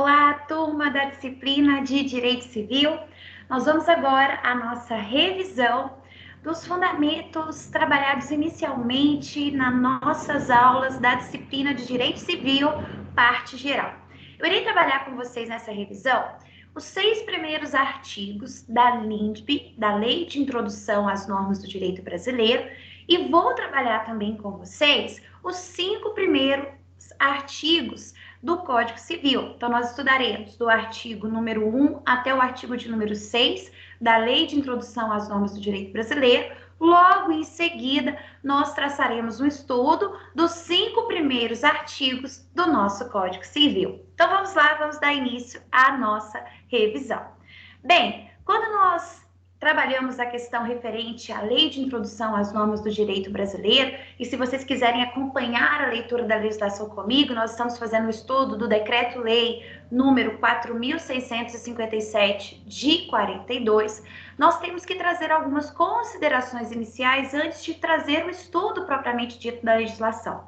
Olá, turma da disciplina de Direito Civil. Nós vamos agora à nossa revisão dos fundamentos trabalhados inicialmente nas nossas aulas da disciplina de Direito Civil, parte geral. Eu irei trabalhar com vocês nessa revisão os 6 primeiros artigos da LINDB, da Lei de Introdução às Normas do Direito Brasileiro, e vou trabalhar também com vocês os 5 primeiros artigos do Código Civil. Então, nós estudaremos do artigo número 1 até o artigo de número 6 da Lei de Introdução às Normas do Direito Brasileiro. Logo em seguida, nós traçaremos um estudo dos 5 primeiros artigos do nosso Código Civil. Então, vamos lá, vamos dar início à nossa revisão. Bem, quando nós trabalhamos a questão referente à Lei de Introdução às Normas do Direito Brasileiro, e se vocês quiserem acompanhar a leitura da legislação comigo, nós estamos fazendo o estudo do Decreto-Lei número 4.657 de 42, nós temos que trazer algumas considerações iniciais antes de trazer o estudo propriamente dito da legislação.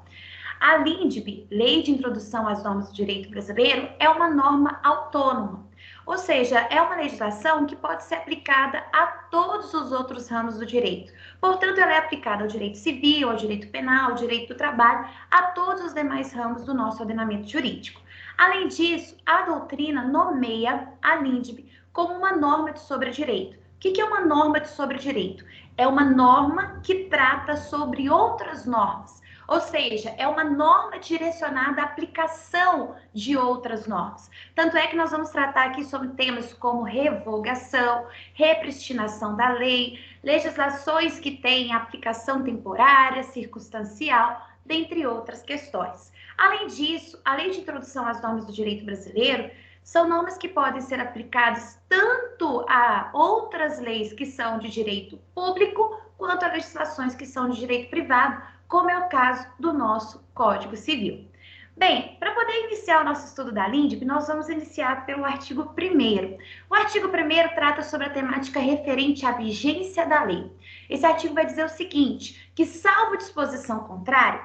A LINDB, Lei de Introdução às Normas do Direito Brasileiro, é uma norma autônoma. Ou seja, é uma legislação que pode ser aplicada a todos os outros ramos do direito. Portanto, ela é aplicada ao direito civil, ao direito penal, ao direito do trabalho, a todos os demais ramos do nosso ordenamento jurídico. Além disso, a doutrina nomeia a LINDB como uma norma de sobre-direito. O que é uma norma de sobre-direito? É uma norma que trata sobre outras normas. Ou seja, é uma norma direcionada à aplicação de outras normas. Tanto é que nós vamos tratar aqui sobre temas como revogação, repristinação da lei, legislações que têm aplicação temporária, circunstancial, dentre outras questões. Além disso, a Lei de Introdução às Normas do Direito Brasileiro são normas que podem ser aplicadas tanto a outras leis que são de direito público, quanto a legislações que são de direito privado, como é o caso do nosso Código Civil. Bem, para poder iniciar o nosso estudo da LINDB, nós vamos iniciar pelo artigo 1º. O artigo 1º trata sobre a temática referente à vigência da lei. Esse artigo vai dizer o seguinte, que salvo disposição contrária,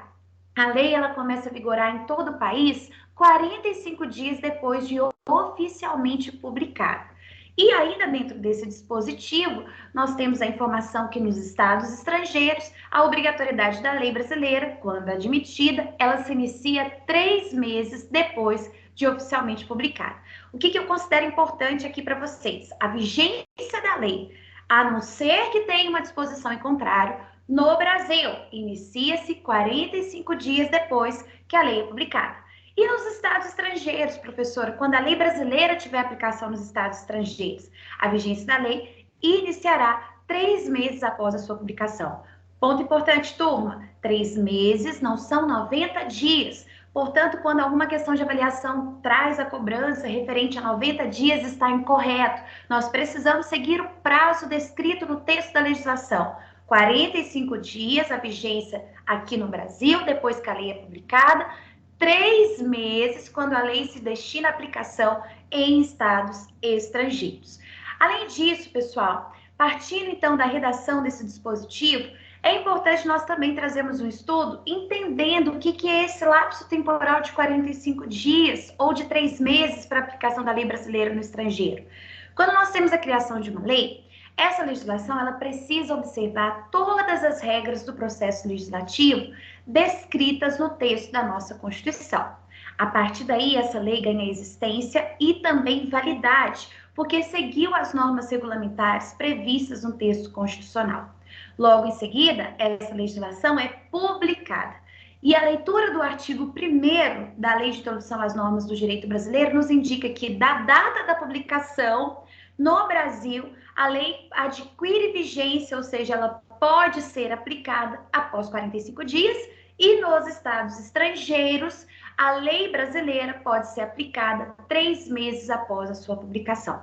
a lei ela começa a vigorar em todo o país 45 dias depois de oficialmente publicada. E ainda dentro desse dispositivo, nós temos a informação que nos estados estrangeiros, a obrigatoriedade da lei brasileira, quando admitida, ela se inicia 3 meses depois de oficialmente publicada. O que eu considero importante aqui para vocês? A vigência da lei, a não ser que tenha uma disposição em contrário, no Brasil, inicia-se 45 dias depois que a lei é publicada. E nos estados estrangeiros, professora, quando a lei brasileira tiver aplicação nos estados estrangeiros, a vigência da lei iniciará 3 meses após a sua publicação. Ponto importante, turma, 3 meses não são 90 dias. Portanto, quando alguma questão de avaliação traz a cobrança referente a 90 dias, está incorreto. Nós precisamos seguir o prazo descrito no texto da legislação. 45 dias, a vigência aqui no Brasil, depois que a lei é publicada, 3 meses quando a lei se destina à aplicação em estados estrangeiros. Além disso, pessoal, partindo então da redação desse dispositivo, é importante nós também trazermos um estudo entendendo o que é esse lapso temporal de 45 dias ou de 3 meses para a aplicação da lei brasileira no estrangeiro. Quando nós temos a criação de uma lei, essa legislação ela precisa observar todas as regras do processo legislativo descritas no texto da nossa Constituição. A partir daí, essa lei ganha existência e também validade, porque seguiu as normas regulamentares previstas no texto constitucional. Logo em seguida, essa legislação é publicada. E a leitura do artigo 1º da Lei de Introdução às Normas do Direito Brasileiro nos indica que, da data da publicação, no Brasil, a lei adquire vigência, ou seja, ela pode ser aplicada após 45 dias, e nos estados estrangeiros, a lei brasileira pode ser aplicada 3 meses após a sua publicação.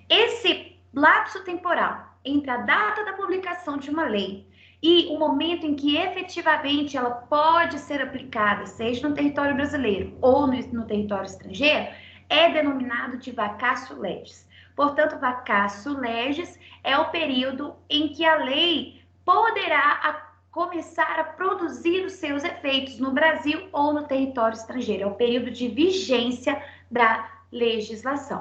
Esse lapso temporal entre a data da publicação de uma lei e o momento em que efetivamente ela pode ser aplicada, seja no território brasileiro ou no território estrangeiro, é denominado de vacatio legis. Portanto, vacatio legis é o período em que a lei poderá começar a produzir os seus efeitos no Brasil ou no território estrangeiro. É o período de vigência da legislação.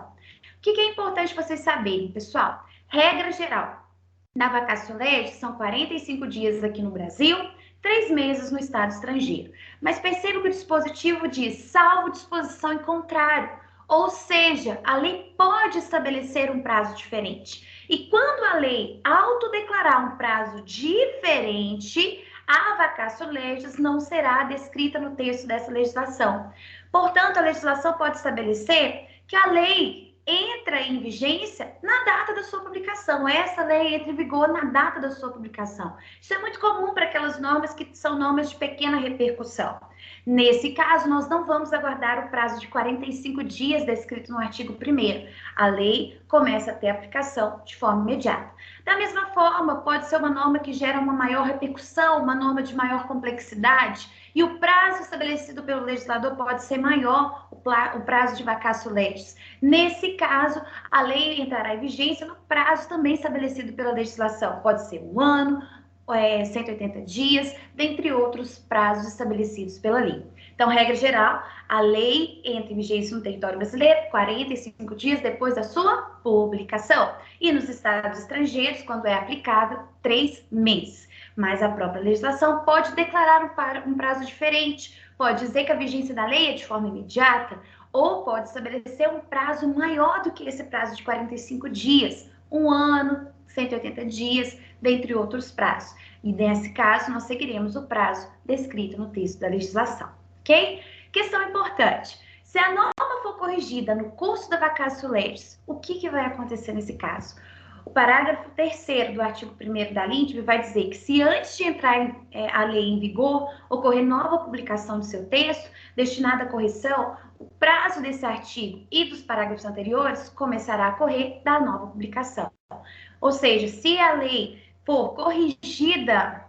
O que é importante vocês saberem, pessoal? Regra geral da vacatio legis são 45 dias aqui no Brasil, 3 meses no estado estrangeiro. Mas perceba que o dispositivo diz salvo disposição em contrário, ou seja, a lei pode estabelecer um prazo diferente. E quando a lei autodeclarar um prazo diferente, a vacatio legis não será descrita no texto dessa legislação. Portanto, a legislação pode estabelecer que a lei entra em vigência na data da sua publicação. Essa lei entra em vigor na data da sua publicação. Isso é muito comum para aquelas normas que são normas de pequena repercussão. Nesse caso, nós não vamos aguardar o prazo de 45 dias descrito no artigo 1º. A lei começa a ter aplicação de forma imediata. Da mesma forma, pode ser uma norma que gera uma maior repercussão, uma norma de maior complexidade, e o prazo estabelecido pelo legislador pode ser maior, o prazo de vacatio legis. Nesse caso, a lei entrará em vigência no prazo também estabelecido pela legislação. Pode ser 1 ano, 180 dias, dentre outros prazos estabelecidos pela lei. Então, regra geral, a lei entra em vigência no território brasileiro 45 dias depois da sua publicação. E nos estados estrangeiros, quando é aplicável, 3 meses. Mas a própria legislação pode declarar um prazo diferente, pode dizer que a vigência da lei é de forma imediata, ou pode estabelecer um prazo maior do que esse prazo de 45 dias, 1 ano, 180 dias, dentre outros prazos. E nesse caso, nós seguiremos o prazo descrito no texto da legislação, ok? Questão importante. Se a norma for corrigida no curso da vacatio legis, o que vai acontecer nesse caso? O parágrafo 3º do artigo 1º da LINDB vai dizer que se antes de entrar a lei em vigor, ocorrer nova publicação do seu texto, destinada à correção, o prazo desse artigo e dos parágrafos anteriores começará a correr da nova publicação. Ou seja, se a lei for corrigida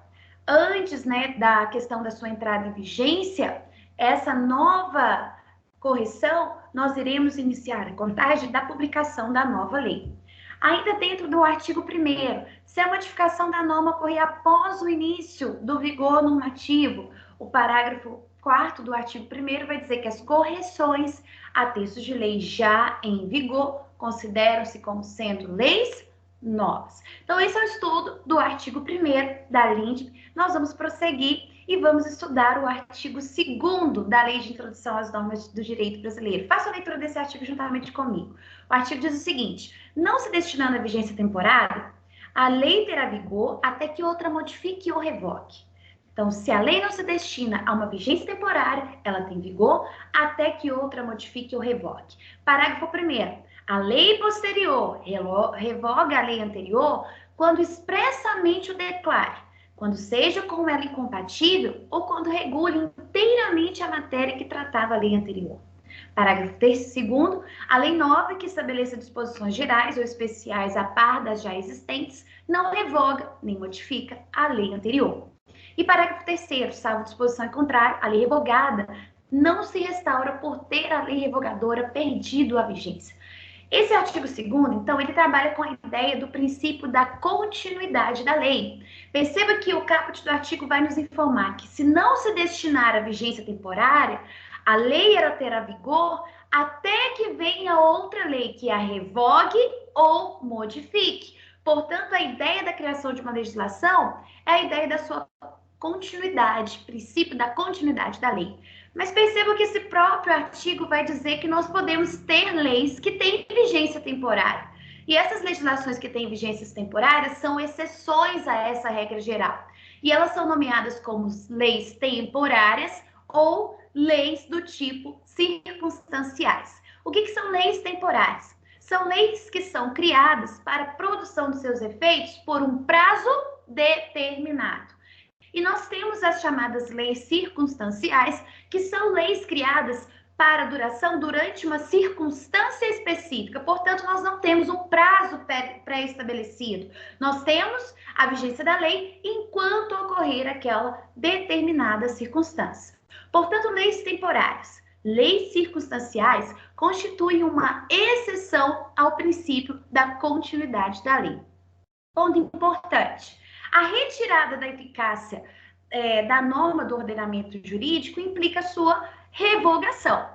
antes, da questão da sua entrada em vigência, essa nova correção, nós iremos iniciar a contagem da publicação da nova lei. Ainda dentro do artigo 1º, se a modificação da norma ocorrer após o início do vigor normativo, o parágrafo 4º do artigo 1º vai dizer que as correções a textos de lei já em vigor consideram-se como sendo leis novas. Então, esse é o estudo do artigo 1º da LINDB. Nós vamos prosseguir e vamos estudar o artigo 2º da Lei de Introdução às Normas do Direito Brasileiro. Faça a leitura desse artigo juntamente comigo. O artigo diz o seguinte: não se destinando à vigência temporária, a lei terá vigor até que outra modifique ou revogue. Então, se a lei não se destina a uma vigência temporária, ela tem vigor até que outra modifique ou revogue. Parágrafo 1º. A lei posterior revoga a lei anterior quando expressamente o declare, quando seja com ela incompatível ou quando regule inteiramente a matéria que tratava a lei anterior. Parágrafo 2º, a lei nova que estabeleça disposições gerais ou especiais a par das já existentes não revoga nem modifica a lei anterior. E parágrafo 3º, salvo disposição em contrário, a lei revogada não se restaura por ter a lei revogadora perdido a vigência. Esse artigo 2º, então, ele trabalha com a ideia do princípio da continuidade da lei. Perceba que o caput do artigo vai nos informar que, se não se destinar à vigência temporária, a lei ela terá vigor até que venha outra lei que a revogue ou modifique. Portanto, a ideia da criação de uma legislação é a ideia da sua continuidade, princípio da continuidade da lei. Mas perceba que esse próprio artigo vai dizer que nós podemos ter leis que têm vigência temporária. E essas legislações que têm vigências temporárias são exceções a essa regra geral. E elas são nomeadas como leis temporárias ou leis do tipo circunstanciais. O que são leis temporárias? São leis que são criadas para a produção de seus efeitos por um prazo determinado. E nós temos as chamadas leis circunstanciais, que são leis criadas para duração durante uma circunstância específica. Portanto, nós não temos um prazo pré-estabelecido. Nós temos a vigência da lei enquanto ocorrer aquela determinada circunstância. Portanto, leis temporárias, leis circunstanciais constituem uma exceção ao princípio da continuidade da lei. Ponto importante. A retirada da eficácia da norma do ordenamento jurídico implica sua revogação.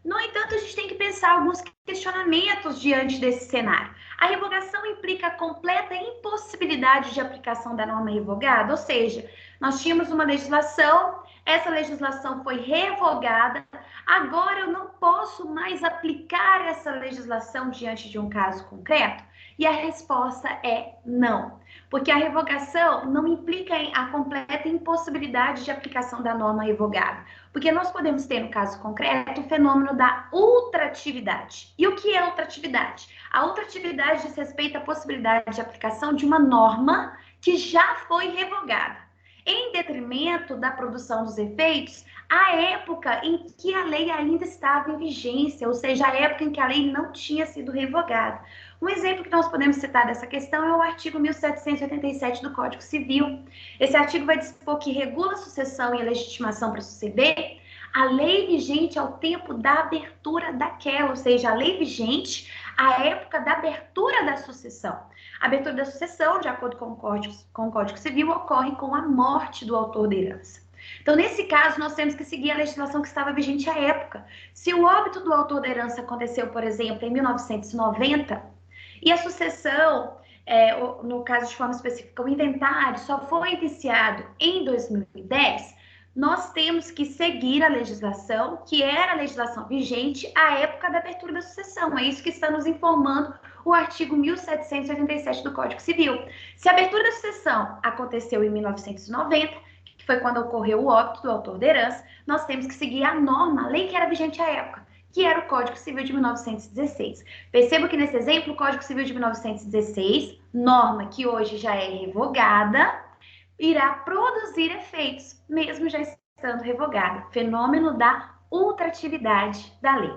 No entanto, a gente tem que pensar alguns questionamentos diante desse cenário. A revogação implica a completa impossibilidade de aplicação da norma revogada, ou seja, nós tínhamos uma legislação, essa legislação foi revogada, agora eu não posso mais aplicar essa legislação diante de um caso concreto? E a resposta é não, porque a revogação não implica a completa impossibilidade de aplicação da norma revogada, porque nós podemos ter, no caso concreto, o fenômeno da ultratividade. E o que é ultratividade? A ultratividade diz respeito à possibilidade de aplicação de uma norma que já foi revogada, em detrimento da produção dos efeitos à época em que a lei ainda estava em vigência, ou seja, a época em que a lei não tinha sido revogada. Um exemplo que nós podemos citar dessa questão é o artigo 1787 do Código Civil. Esse artigo vai dispor que regula a sucessão e a legitimação para suceder a lei vigente ao tempo da abertura daquela, ou seja, a lei vigente à época da abertura da sucessão. A abertura da sucessão, de acordo com o Código Civil, ocorre com a morte do autor da herança. Então, nesse caso, nós temos que seguir a legislação que estava vigente à época. Se o óbito do autor da herança aconteceu, por exemplo, em 1990, e a sucessão, no caso de forma específica, o inventário só foi iniciado em 2010, nós temos que seguir a legislação, que era a legislação vigente à época da abertura da sucessão. É isso que está nos informando o artigo 1787 do Código Civil. Se a abertura da sucessão aconteceu em 1990, que foi quando ocorreu o óbito do autor da herança, nós temos que seguir a norma, a lei que era vigente à época, que era o Código Civil de 1916. Perceba que nesse exemplo, o Código Civil de 1916, norma que hoje já é revogada, irá produzir efeitos, mesmo já estando revogada. Fenômeno da ultratividade da lei.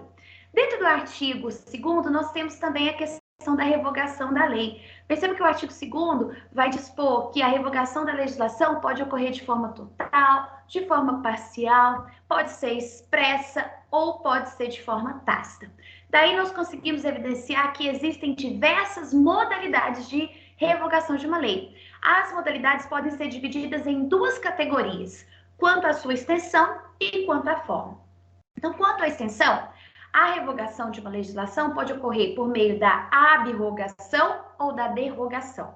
Dentro do artigo 2º, nós temos também a questão da revogação da lei. Perceba que o artigo 2º vai dispor que a revogação da legislação pode ocorrer de forma total, de forma parcial, pode ser expressa ou pode ser de forma tácita. Daí nós conseguimos evidenciar que existem diversas modalidades de revogação de uma lei. As modalidades podem ser divididas em duas categorias, quanto à sua extensão e quanto à forma. Então, quanto à extensão, a revogação de uma legislação pode ocorrer por meio da abrogação ou da derrogação.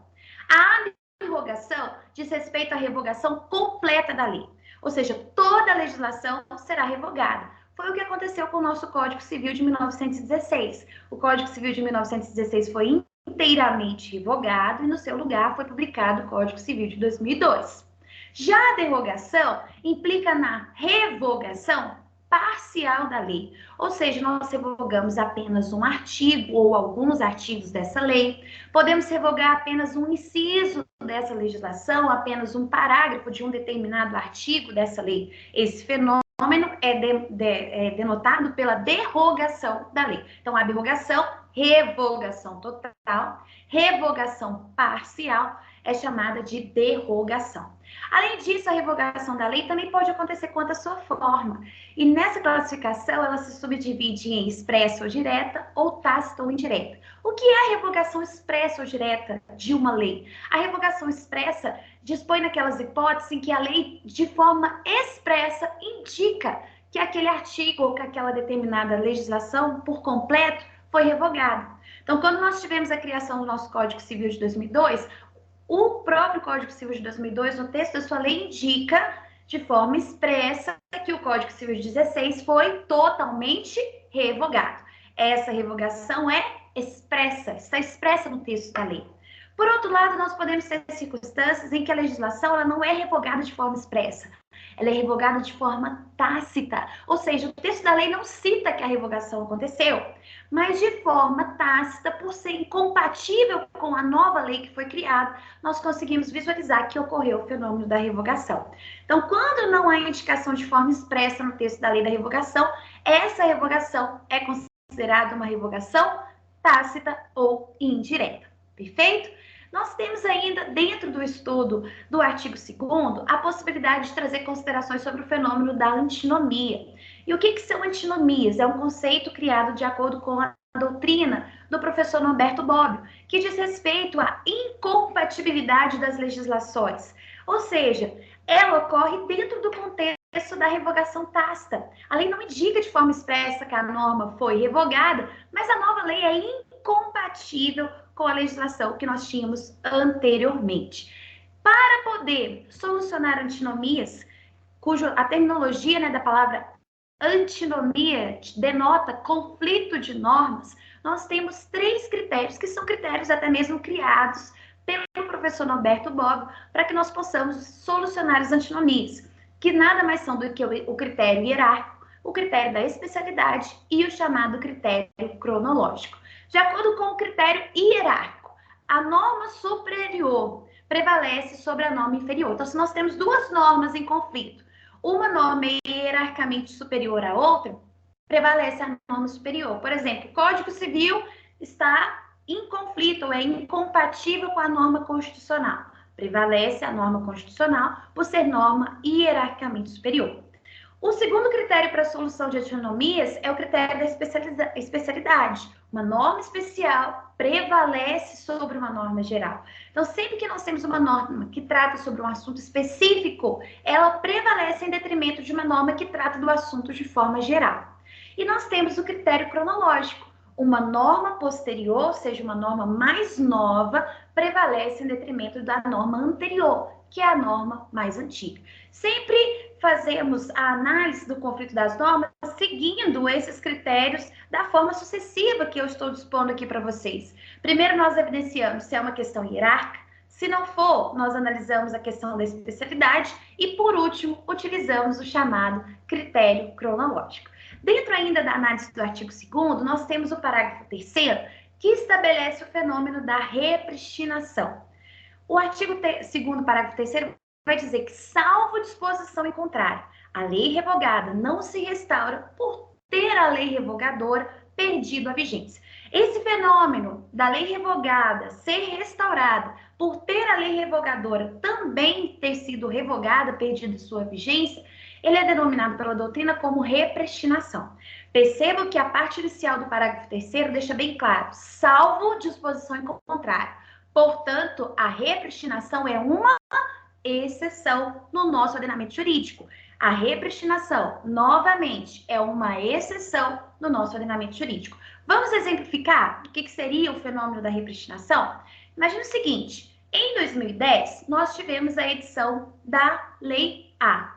A abrogação diz respeito à revogação completa da lei, ou seja, toda a legislação será revogada. Foi o que aconteceu com o nosso Código Civil de 1916. O Código Civil de 1916 foi inteiramente revogado e no seu lugar foi publicado o Código Civil de 2002. Já a derrogação implica na revogação parcial da lei, ou seja, nós revogamos apenas um artigo ou alguns artigos dessa lei, podemos revogar apenas um inciso dessa legislação, apenas um parágrafo de um determinado artigo dessa lei. Esse fenômeno é denotado pela derrogação da lei. Então, abrogação, revogação total, revogação parcial é chamada de derrogação. Além disso, a revogação da lei também pode acontecer quanto à sua forma. E nessa classificação, ela se subdivide em expressa ou direta, ou tácita ou indireta. O que é a revogação expressa ou direta de uma lei? A revogação expressa dispõe naquelas hipóteses em que a lei, de forma expressa, indica que aquele artigo ou que aquela determinada legislação, por completo, foi revogada. Então, quando nós tivemos a criação do nosso Código Civil de 2002, o próprio Código Civil de 2002, no texto da sua lei, indica de forma expressa que o Código Civil de 16 foi totalmente revogado. Essa revogação é expressa, está expressa no texto da lei. Por outro lado, nós podemos ter circunstâncias em que a legislação ela não é revogada de forma expressa, ela é revogada de forma tácita, ou seja, o texto da lei não cita que a revogação aconteceu, mas de forma tácita, por ser incompatível com a nova lei que foi criada, nós conseguimos visualizar que ocorreu o fenômeno da revogação. Então, quando não há indicação de forma expressa no texto da lei da revogação, essa revogação é considerada uma revogação tácita ou indireta. Perfeito? Nós temos ainda, dentro do estudo do artigo 2º, a possibilidade de trazer considerações sobre o fenômeno da antinomia. E o que são antinomias? É um conceito criado de acordo com a doutrina do professor Norberto Bobbio, que diz respeito à incompatibilidade das legislações. Ou seja, ela ocorre dentro do contexto contexto da revogação tácita. A lei não indica de forma expressa que a norma foi revogada, mas a nova lei é incompatível com a legislação que nós tínhamos anteriormente. Para poder solucionar antinomias, a terminologia, né, da palavra antinomia denota conflito de normas, nós temos 3 critérios, que são critérios até mesmo criados pelo professor Norberto Bobbio, para que nós possamos solucionar as antinomias, que nada mais são do que o critério hierárquico, o critério da especialidade e o chamado critério cronológico. De acordo com o critério hierárquico, a norma superior prevalece sobre a norma inferior. Então, se nós temos 2 normas em conflito, uma norma hierarquicamente superior à outra, prevalece a norma superior. Por exemplo, o Código Civil está em conflito, é incompatível com a norma constitucional. Prevalece a norma constitucional por ser norma hierarquicamente superior. O segundo critério para a solução de antinomias é o critério da especialidade. Uma norma especial prevalece sobre uma norma geral. Então, sempre que nós temos uma norma que trata sobre um assunto específico, ela prevalece em detrimento de uma norma que trata do assunto de forma geral. E nós temos o critério cronológico. Uma norma posterior, ou seja, uma norma mais nova, prevalece em detrimento da norma anterior, que é a norma mais antiga. Sempre fazemos a análise do conflito das normas seguindo esses critérios da forma sucessiva que eu estou dispondo aqui para vocês. Primeiro, nós evidenciamos se é uma questão hierárquica. Se não for, nós analisamos a questão da especialidade e, por último, utilizamos o chamado critério cronológico. Dentro ainda da análise do artigo 2º, nós temos o parágrafo 3º, que estabelece o fenômeno da repristinação. O artigo 2º, parágrafo 3º, vai dizer que, salvo disposição em contrário, a lei revogada não se restaura por ter a lei revogadora perdido a vigência. Esse fenômeno da lei revogada ser restaurada por ter a lei revogadora também ter sido revogada, perdido sua vigência, ele é denominado pela doutrina como repristinação. Perceba que a parte inicial do parágrafo 3º deixa bem claro, salvo disposição em contrário. Portanto, a repristinação é uma exceção no nosso ordenamento jurídico. A repristinação, novamente, é uma exceção no nosso ordenamento jurídico. Vamos exemplificar o que seria o fenômeno da repristinação? Imagina o seguinte, em 2010, nós tivemos a edição da Lei A.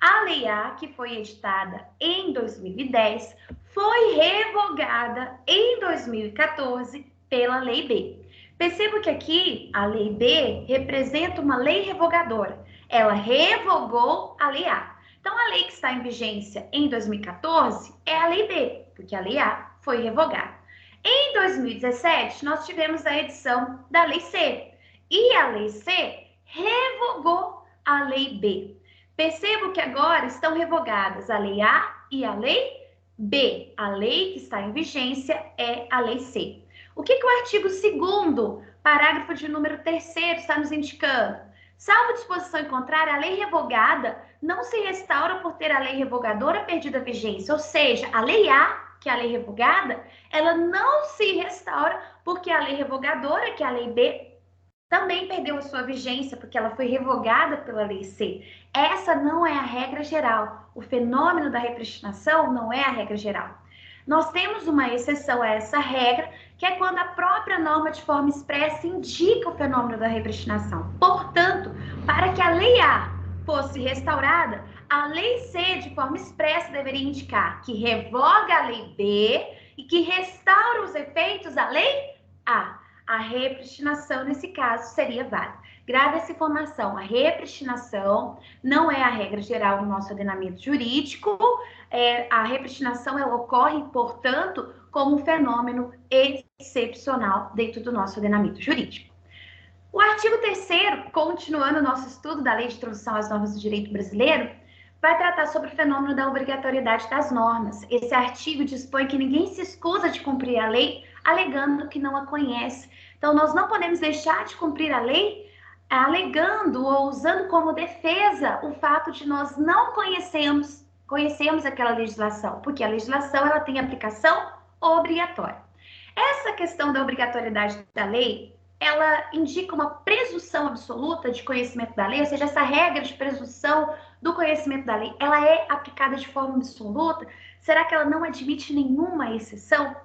A Lei A, que foi editada em 2010, foi revogada em 2014 pela Lei B. Perceba que aqui a Lei B representa uma lei revogadora. Ela revogou a Lei A. Então, a lei que está em vigência em 2014 é a Lei B, porque a Lei A foi revogada. Em 2017, nós tivemos a edição da Lei C. E a Lei C revogou a Lei B. Percebo que agora estão revogadas a Lei A e a Lei B. A lei que está em vigência é a Lei C. O que o artigo 2º, parágrafo de número 3º, está nos indicando? Salvo disposição em contrário, a lei revogada não se restaura por ter a lei revogadora perdida a vigência. Ou seja, a Lei A, que é a lei revogada, ela não se restaura porque a lei revogadora, que é a Lei B, também perdeu a sua vigência porque ela foi revogada pela Lei C. Essa não é a regra geral. O fenômeno da repristinação não é a regra geral. Nós temos uma exceção a essa regra, que é quando a própria norma de forma expressa indica o fenômeno da repristinação. Portanto, para que a Lei A fosse restaurada, a Lei C, de forma expressa, deveria indicar que revoga a Lei B e que restaura os efeitos da Lei A. A repristinação, nesse caso, seria válida. Grave essa informação, a repristinação não é a regra geral no nosso ordenamento jurídico, a repristinação ela ocorre, portanto, como um fenômeno excepcional dentro do nosso ordenamento jurídico. O artigo 3º, continuando o nosso estudo da Lei de Introdução às Normas do Direito Brasileiro, vai tratar sobre o fenômeno da obrigatoriedade das normas. Esse artigo dispõe que ninguém se escusa de cumprir a lei alegando que não a conhece. Então, nós não podemos deixar de cumprir a lei alegando ou usando como defesa o fato de nós não conhecemos aquela legislação, porque a legislação ela tem aplicação obrigatória. Essa questão da obrigatoriedade da lei ela indica uma presunção absoluta de conhecimento da lei, ou seja, essa regra de presunção do conhecimento da lei, ela é aplicada de forma absoluta? Será que ela não admite nenhuma exceção?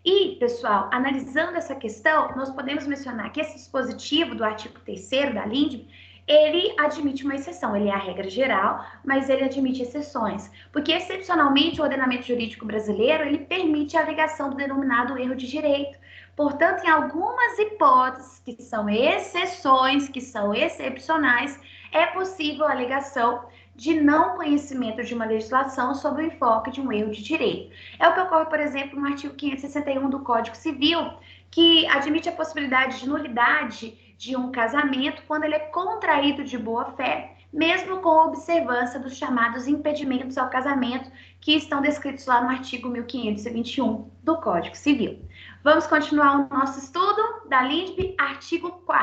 E, pessoal, analisando essa questão, nós podemos mencionar que esse dispositivo do artigo 3º da LINDB, ele admite uma exceção, ele é a regra geral, mas ele admite exceções, porque excepcionalmente o ordenamento jurídico brasileiro, ele permite a alegação do denominado erro de direito. Portanto, em algumas hipóteses que são exceções, que são excepcionais, é possível a alegação de não conhecimento de uma legislação sob o enfoque de um erro de direito. É o que ocorre, por exemplo, no artigo 561 do Código Civil, que admite a possibilidade de nulidade de um casamento quando ele é contraído de boa fé, mesmo com observância dos chamados impedimentos ao casamento, que estão descritos lá no artigo 1521 do Código Civil. Vamos continuar o nosso estudo da LINDB, artigo 4º.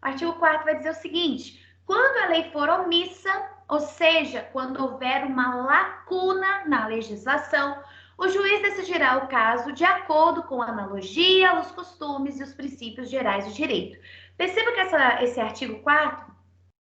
O artigo 4º vai dizer o seguinte: quando a lei for omissa, ou seja, quando houver uma lacuna na legislação, o juiz decidirá o caso de acordo com a analogia, os costumes e os princípios gerais do direito. Perceba que esse artigo 4º,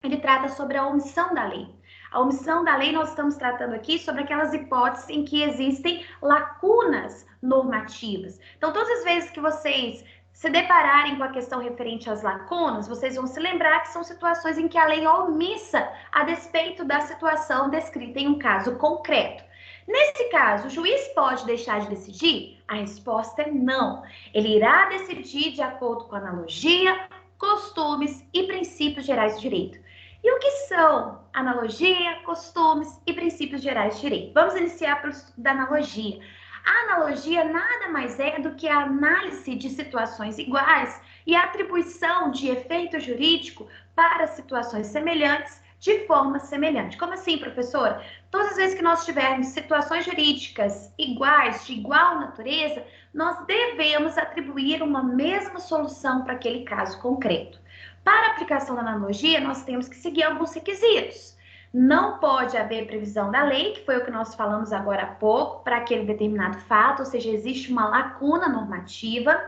ele trata sobre a omissão da lei. A omissão da lei, nós estamos tratando aqui sobre aquelas hipóteses em que existem lacunas normativas. Então, todas as vezes que vocês se depararem com a questão referente às lacunas, vocês vão se lembrar que são situações em que a lei é omissa a despeito da situação descrita em um caso concreto. Nesse caso, o juiz pode deixar de decidir? A resposta é não. Ele irá decidir de acordo com a analogia, costumes e princípios gerais do direito. E o que são analogia, costumes e princípios gerais de direito? Vamos iniciar pelo estudo da analogia. A analogia nada mais é do que a análise de situações iguais e a atribuição de efeito jurídico para situações semelhantes de forma semelhante. Como assim, professora? Todas as vezes que nós tivermos situações jurídicas iguais, de igual natureza, nós devemos atribuir uma mesma solução para aquele caso concreto. Para a aplicação da analogia, nós temos que seguir alguns requisitos. Não pode haver previsão da lei, que foi o que nós falamos agora há pouco, para aquele determinado fato, ou seja, existe uma lacuna normativa.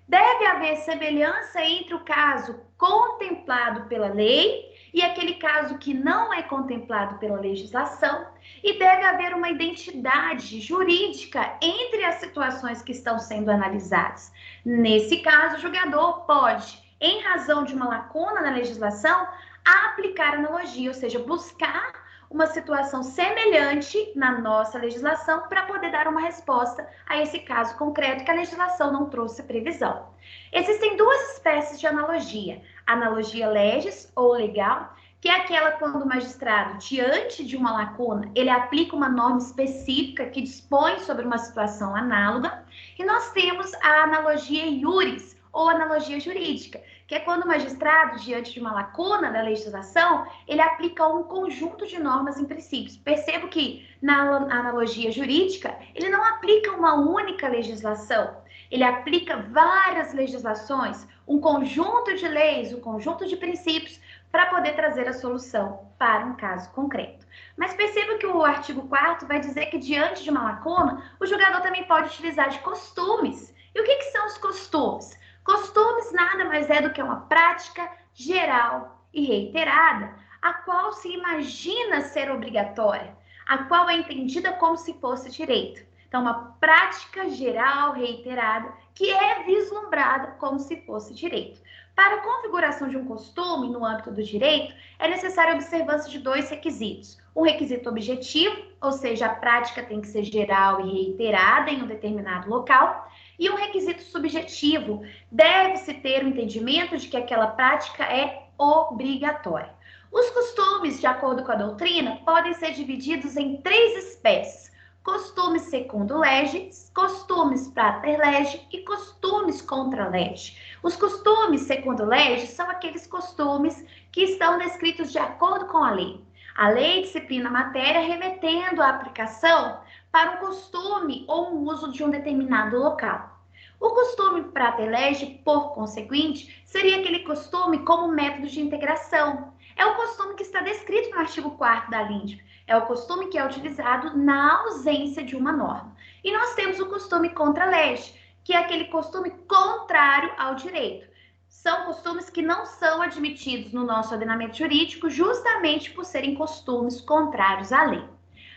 Deve haver semelhança entre o caso contemplado pela lei e aquele caso que não é contemplado pela legislação, e deve haver uma identidade jurídica entre as situações que estão sendo analisadas. Nesse caso, o julgador pode, em razão de uma lacuna na legislação, aplicar analogia, ou seja, buscar uma situação semelhante na nossa legislação para poder dar uma resposta a esse caso concreto que a legislação não trouxe previsão. Existem duas espécies de analogia: analogia legis ou legal, que é aquela quando o magistrado, diante de uma lacuna, ele aplica uma norma específica que dispõe sobre uma situação análoga, e nós temos a analogia iuris, ou analogia jurídica, que é quando o magistrado, diante de uma lacuna da legislação, ele aplica um conjunto de normas e princípios. Percebo que na analogia jurídica, ele não aplica uma única legislação, ele aplica várias legislações, um conjunto de leis, um conjunto de princípios, para poder trazer a solução para um caso concreto. Mas perceba que o artigo 4º vai dizer que, diante de uma lacuna, o julgador também pode utilizar de costumes. E o que são os costumes? Costumes nada mais é do que uma prática geral e reiterada, a qual se imagina ser obrigatória, a qual é entendida como se fosse direito. Então, uma prática geral reiterada que é vislumbrada como se fosse direito. Para a configuração de um costume no âmbito do direito, é necessária a observância de dois requisitos. Um requisito objetivo, ou seja, a prática tem que ser geral e reiterada em um determinado local, e um requisito subjetivo, deve-se ter o entendimento de que aquela prática é obrigatória. Os costumes, de acordo com a doutrina, podem ser divididos em três espécies: costumes secundo legis, costumes prater lege e costumes contra lege. Os costumes secundo legis são aqueles costumes que estão descritos de acordo com a lei. A lei disciplina a matéria remetendo a aplicação para um costume ou um uso de um determinado local. O costume prater lege, por conseguinte, seria aquele costume como método de integração. É o costume que está descrito no artigo 4º da LINDB. É o costume que é utilizado na ausência de uma norma. E nós temos o costume contra lege, que é aquele costume contrário ao direito. são costumes que não são admitidos no nosso ordenamento jurídico justamente por serem costumes contrários à lei.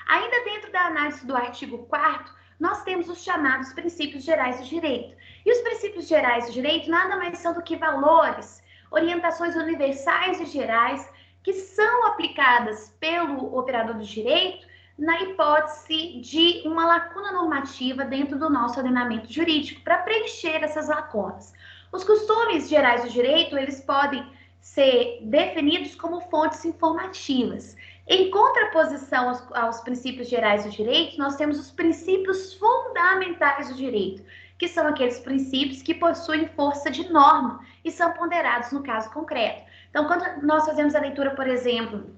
Ainda dentro da análise do artigo 4º, nós temos os chamados princípios gerais do direito. E os princípios gerais do direito nada mais são do que valores, orientações universais e gerais que são aplicadas pelo operador do direito na hipótese de uma lacuna normativa dentro do nosso ordenamento jurídico para preencher essas lacunas. Os costumes gerais do direito, eles podem ser definidos como fontes informativas. Em contraposição aos princípios gerais do direito, nós temos os princípios fundamentais do direito, que são aqueles princípios que possuem força de norma e são ponderados no caso concreto. Então, quando nós fazemos a leitura, por exemplo,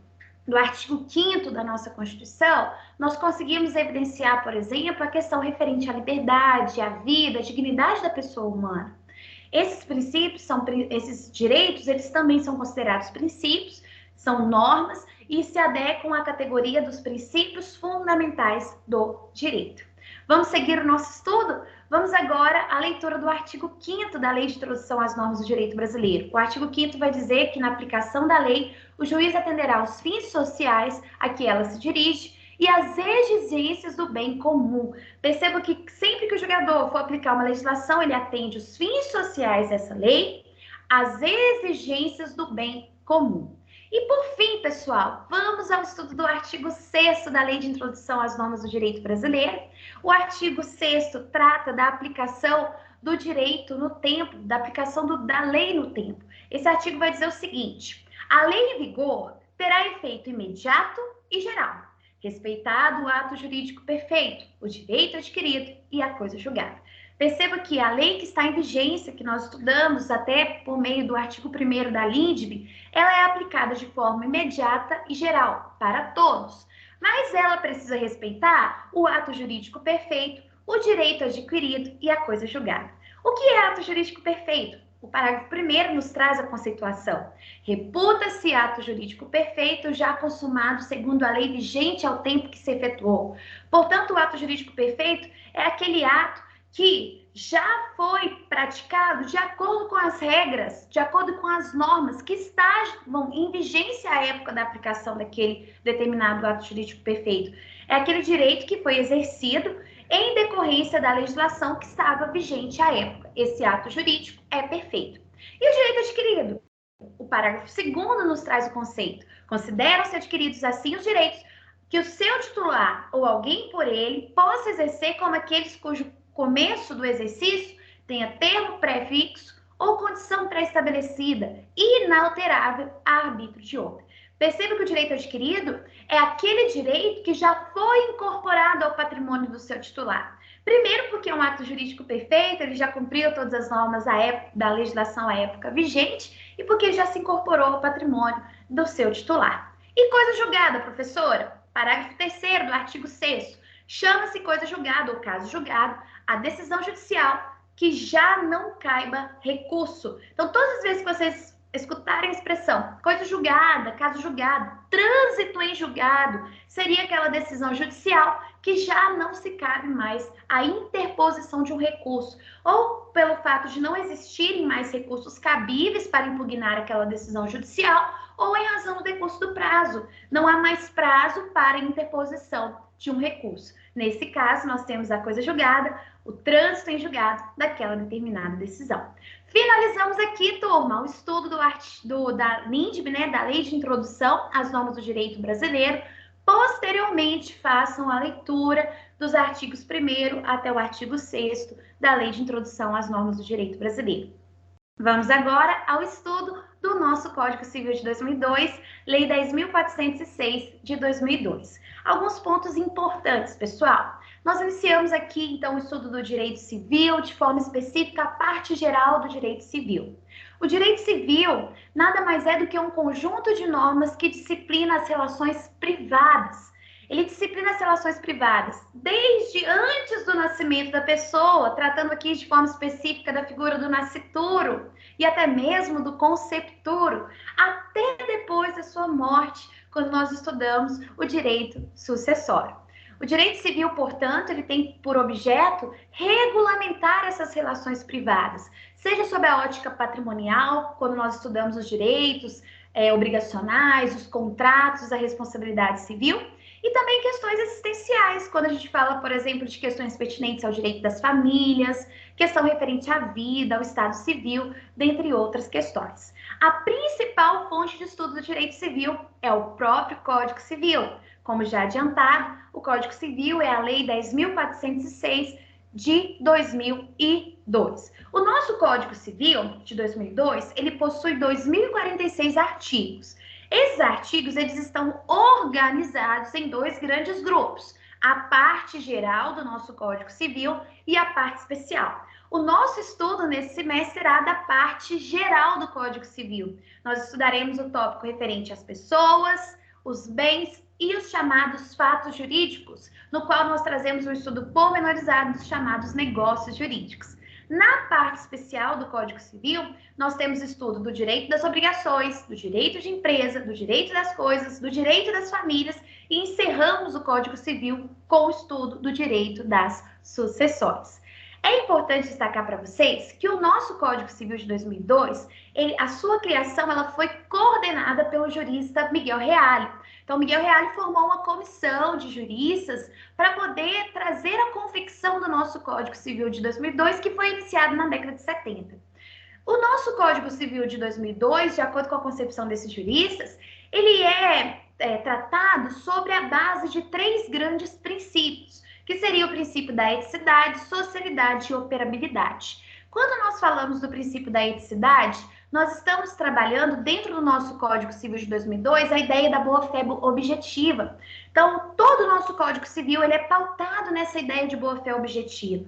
do artigo 5º da nossa Constituição, nós conseguimos evidenciar, por exemplo, a questão referente à liberdade, à vida, à dignidade da pessoa humana. Esses princípios, esses direitos, eles também são considerados princípios, são normas e se adequam à categoria dos princípios fundamentais do direito. Vamos seguir o nosso estudo? Vamos agora à leitura do artigo 5º da Lei de Introdução às Normas do Direito Brasileiro. O artigo 5º vai dizer que, na aplicação da lei, o juiz atenderá aos fins sociais a que ela se dirige e às exigências do bem comum. Perceba que sempre que o julgador for aplicar uma legislação, ele atende os fins sociais dessa lei, às exigências do bem comum. E por fim, pessoal, vamos ao estudo do artigo 6º da Lei de Introdução às Normas do Direito Brasileiro. O artigo 6º trata da aplicação do direito no tempo, da aplicação da lei no tempo. Esse artigo vai dizer o seguinte: a lei em vigor terá efeito imediato e geral, respeitado o ato jurídico perfeito, o direito adquirido e a coisa julgada. Perceba que a lei que está em vigência, que nós estudamos até por meio do artigo 1º da LINDB, ela é aplicada de forma imediata e geral, para todos. Mas ela precisa respeitar o ato jurídico perfeito, o direito adquirido e a coisa julgada. O que é ato jurídico perfeito? O parágrafo 1º nos traz a conceituação. Reputa-se ato jurídico perfeito já consumado segundo a lei vigente ao tempo que se efetuou. Portanto, o ato jurídico perfeito é aquele ato que já foi praticado de acordo com as regras, de acordo com as normas que estavam em vigência à época da aplicação daquele determinado ato jurídico perfeito. É aquele direito que foi exercido em decorrência da legislação que estava vigente à época. Esse ato jurídico é perfeito. E o direito adquirido? O parágrafo 2º nos traz o conceito. Consideram-se adquiridos assim os direitos que o seu titular ou alguém por ele possa exercer como aqueles cujo começo do exercício tenha termo pré-fixo ou condição pré-estabelecida e inalterável a arbítrio de outro. Perceba que o direito adquirido é aquele direito que já foi incorporado ao patrimônio do seu titular. Primeiro, porque é um ato jurídico perfeito, ele já cumpriu todas as normas da legislação à época vigente e porque já se incorporou ao patrimônio do seu titular. E coisa julgada, professora? Parágrafo 3º do artigo 6º. Chama-se coisa julgada ou caso julgado a decisão judicial que já não caiba recurso. Então, todas as vezes que vocês escutarem a expressão coisa julgada, caso julgado, trânsito em julgado, seria aquela decisão judicial que já não se cabe mais a interposição de um recurso, ou pelo fato de não existirem mais recursos cabíveis para impugnar aquela decisão judicial, ou em razão do decurso do prazo. Não há mais prazo para interposição de um recurso. Nesse caso, nós temos a coisa julgada, o trânsito em julgado daquela determinada decisão. Finalizamos aqui, turma, o estudo da LINDB, né, da Lei de Introdução às Normas do Direito Brasileiro. Posteriormente, façam a leitura dos artigos 1º até o artigo 6º da Lei de Introdução às Normas do Direito Brasileiro. Vamos agora ao estudo do nosso Código Civil de 2002, Lei 10.406 de 2002. Alguns pontos importantes, pessoal. Nós iniciamos aqui, então, o estudo do direito civil, de forma específica, a parte geral do direito civil. O direito civil nada mais é do que um conjunto de normas que disciplina as relações privadas. Ele disciplina as relações privadas desde antes do nascimento da pessoa, tratando aqui de forma específica da figura do nascituro e até mesmo do concepturo, até depois da sua morte, quando nós estudamos o direito sucessório. O direito civil, portanto, ele tem por objeto regulamentar essas relações privadas, seja sob a ótica patrimonial, quando nós estudamos os direitos obrigacionais, os contratos, a responsabilidade civil, e também questões existenciais, quando a gente fala, por exemplo, de questões pertinentes ao direito das famílias, questão referente à vida, ao Estado civil, dentre outras questões. A principal fonte de estudo do direito civil é o próprio Código Civil. Como já adiantado, o Código Civil é a Lei 10.406 de 2002. O nosso Código Civil de 2002, ele possui 2.046 artigos. Esses artigos, eles estão organizados em dois grandes grupos, a parte geral do nosso Código Civil e a parte especial. O nosso estudo nesse semestre será da parte geral do Código Civil. Nós estudaremos o tópico referente às pessoas, os bens e os chamados fatos jurídicos, no qual nós trazemos um estudo pormenorizado dos chamados negócios jurídicos. Na parte especial do Código Civil, nós temos estudo do direito das obrigações, do direito de empresa, do direito das coisas, do direito das famílias e encerramos o Código Civil com o estudo do direito das sucessões. É importante destacar para vocês que o nosso Código Civil de 2002, a sua criação ela foi coordenada pelo jurista Miguel Reale. Então, Miguel Reale formou uma comissão de juristas para poder trazer a confecção do nosso Código Civil de 2002, que foi iniciado na década de 70. O nosso Código Civil de 2002, de acordo com a concepção desses juristas, ele é tratado sobre a base de três grandes princípios, que seria o princípio da eticidade, socialidade e operabilidade. Quando nós falamos do princípio da eticidade, nós estamos trabalhando dentro do nosso Código Civil de 2002 a ideia da boa-fé objetiva. Então, todo o nosso Código Civil ele é pautado nessa ideia de boa-fé objetiva,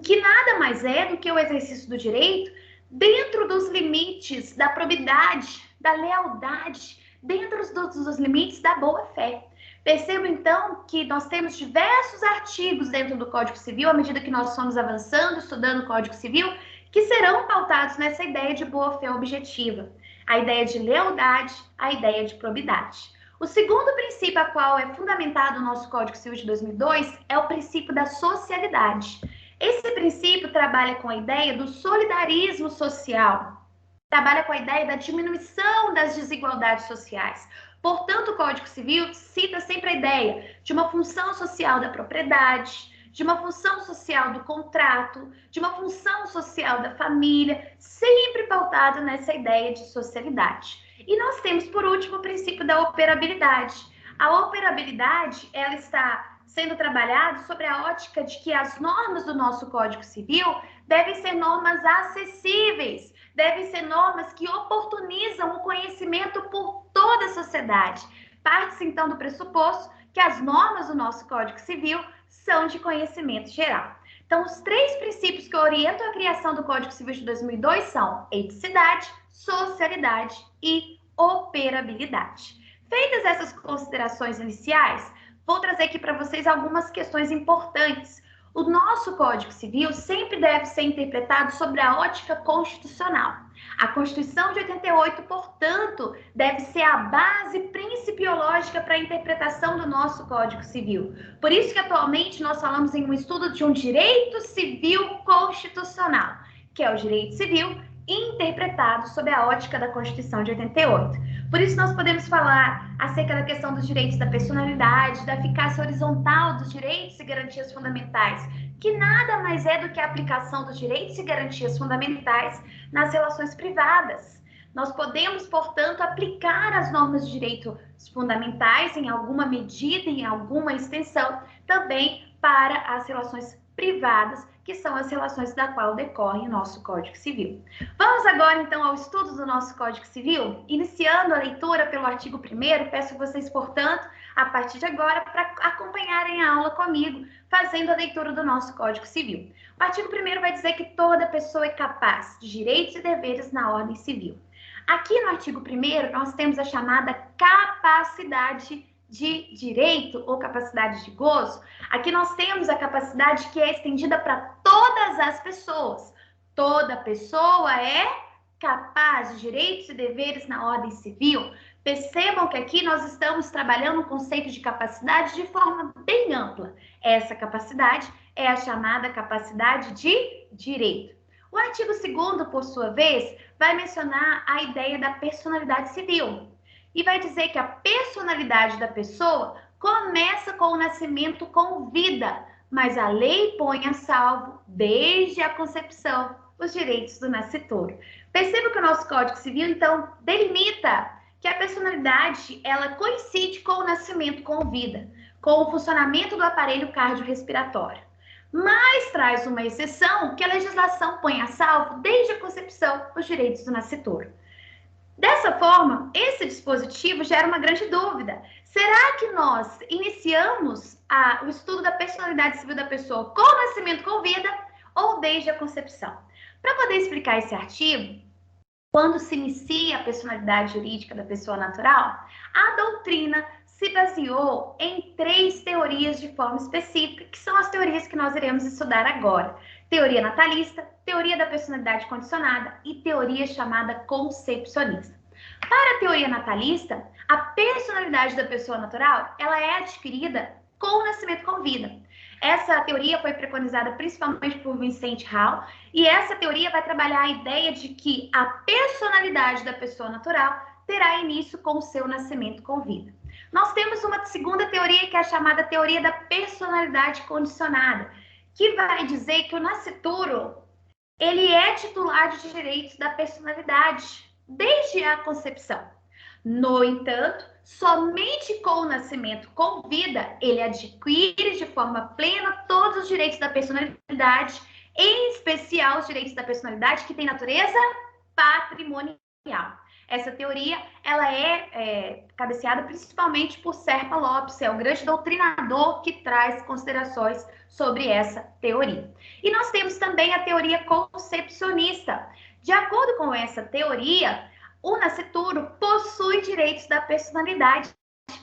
que nada mais é do que o exercício do direito dentro dos limites da probidade, da lealdade, dentro dos limites da boa-fé. Perceba, então, que nós temos diversos artigos dentro do Código Civil, à medida que nós fomos avançando, estudando o Código Civil, que serão pautados nessa ideia de boa-fé objetiva, a ideia de lealdade, a ideia de probidade. O segundo princípio a qual é fundamentado o nosso Código Civil de 2002 é o princípio da socialidade. Esse princípio trabalha com a ideia do solidarismo social, trabalha com a ideia da diminuição das desigualdades sociais. Portanto, o Código Civil cita sempre a ideia de uma função social da propriedade, de uma função social do contrato, de uma função social da família, sempre pautado nessa ideia de socialidade. E nós temos, por último, o princípio da operabilidade. A operabilidade, ela está sendo trabalhada sobre a ótica de que as normas do nosso Código Civil devem ser normas acessíveis, devem ser normas que oportunizam o conhecimento por toda a sociedade. Parte-se, então, do pressuposto que as normas do nosso Código Civil são de conhecimento geral. Então, os três princípios que orientam a criação do Código Civil de 2002 são eticidade, socialidade e operabilidade. Feitas essas considerações iniciais, vou trazer aqui para vocês algumas questões importantes. O nosso Código Civil sempre deve ser interpretado sobre a ótica constitucional. A Constituição de 88, portanto, deve ser a base principiológica para a interpretação do nosso Código Civil. Por isso que atualmente nós falamos em um estudo de um direito civil constitucional, que é o direito civil interpretado sob a ótica da Constituição de 88. Por isso nós podemos falar acerca da questão dos direitos da personalidade, da eficácia horizontal dos direitos e garantias fundamentais, que nada mais é do que a aplicação dos direitos e garantias fundamentais nas relações privadas. Nós podemos, portanto, aplicar as normas de direitos fundamentais em alguma medida, em alguma extensão, também para as relações privadas, que são as relações da qual decorre o nosso Código Civil. Vamos agora, então, ao estudo do nosso Código Civil, iniciando a leitura pelo artigo 1º, peço vocês, portanto, a partir de agora, para acompanharem a aula comigo, fazendo a leitura do nosso Código Civil. O artigo 1º vai dizer que toda pessoa é capaz de direitos e deveres na ordem civil. Aqui no artigo 1º, nós temos a chamada capacidade de direito ou capacidade de gozo. Aqui nós temos a capacidade que é estendida para todas as pessoas. Toda pessoa é capaz de direitos e deveres na ordem civil. Percebam que aqui nós estamos trabalhando o conceito de capacidade de forma bem ampla. Essa capacidade é a chamada capacidade de direito. O artigo 2º, por sua vez, vai mencionar a ideia da personalidade civil e vai dizer que a personalidade da pessoa começa com o nascimento com vida, mas a lei põe a salvo, desde a concepção, os direitos do nascituro. Perceba que o nosso Código Civil, então, delimita que a personalidade, ela coincide com o nascimento com vida, com o funcionamento do aparelho cardiorrespiratório. Mas traz uma exceção que a legislação põe a salvo, desde a concepção, os direitos do nascituro. Dessa forma, esse dispositivo gera uma grande dúvida. Será que nós iniciamos o estudo da personalidade civil da pessoa com o nascimento com vida ou desde a concepção? Para poder explicar esse artigo, quando se inicia a personalidade jurídica da pessoa natural, a doutrina se baseou em 3 teorias de forma específica, que são as teorias que nós iremos estudar agora. Teoria natalista, teoria da personalidade condicionada e teoria chamada concepcionista. Para a teoria natalista, a personalidade da pessoa natural, ela é adquirida com o nascimento com vida. Essa teoria foi preconizada principalmente por Vincent Hall, e essa teoria vai trabalhar a ideia de que a personalidade da pessoa natural terá início com o seu nascimento com vida. Nós temos uma segunda teoria, que é a chamada teoria da personalidade condicionada, que vai dizer que o nascituro, ele é titular de direitos da personalidade desde a concepção. No entanto, somente com o nascimento com vida, ele adquire de forma plena todos os direitos da personalidade, em especial os direitos da personalidade que tem natureza patrimonial. Essa teoria, ela é cabeceada principalmente por Serpa Lopes, é o grande doutrinador que traz considerações sobre essa teoria. E nós temos também a teoria concepcionista. De acordo com essa teoria, o nascituro possui direitos da personalidade